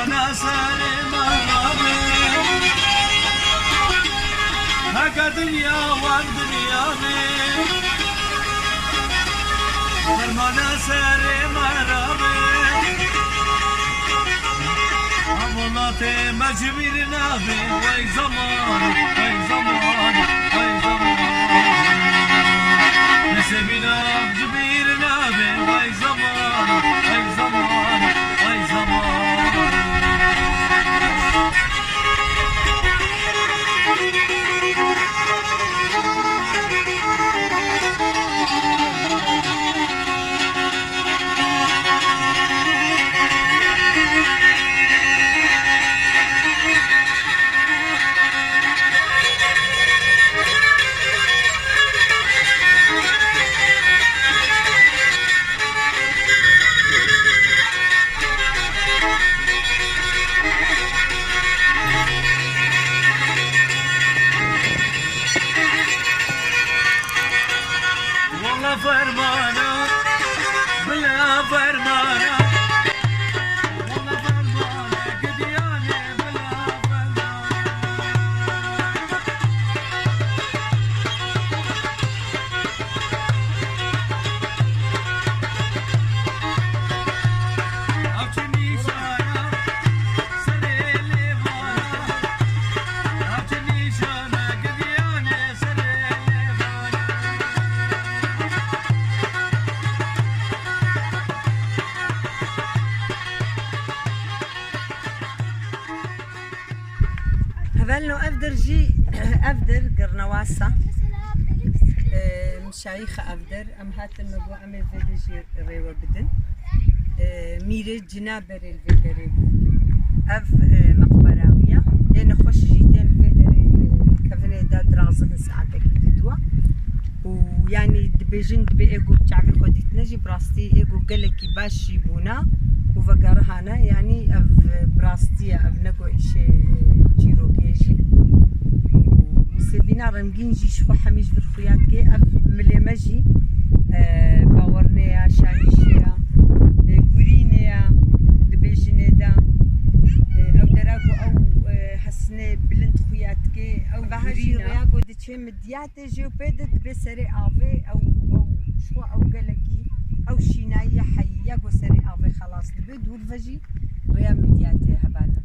فرمانا ساري مرابي هكا دنيا وان دنيا بي فرمانا ساري مرابي عمولاتي مجبيرنا بي وي زمان وي زمان وي زمان نسبينا بجبيرنا بي وي زمان وي زمان وي زمان فرمانا بلا فرمانا والله فرمانا قدياني بلا فرمانا أوتني شانا سريلي فانا أوتني شانا قدياني سريلي فانا هبلنو أفدر جي أفدر قرنواسة مشايخة أفدر أم هات المجموعة من فيديجي ريوة بدن ميري جنابر الفيدري أف مقبراوية يعني خوش جيتين الفيدري كفني داد رازن ساعتك الدوا ويعني دبيجن دبي إيجو بتعرفي خديتنا جي براستي إيجو قالكي باش يبونا وفقرهانا يعني أف براستي أف نقو إشي جيرو كيجي ومسيبينا رمجين جي شخو حميش بالخويات كي أف مليمجي باورنيا شانيشيا قرينيا دبيجني دا أو دراغو أو حسني بلنت خويات كي أو بهاجي رياغو دتشي مدياتي جيو بيدت بسري آفي أو شخو أو قلقي أو شيناية حيا جو سري آفي خلاص دبيد والفجي ويا مدياتي هبانا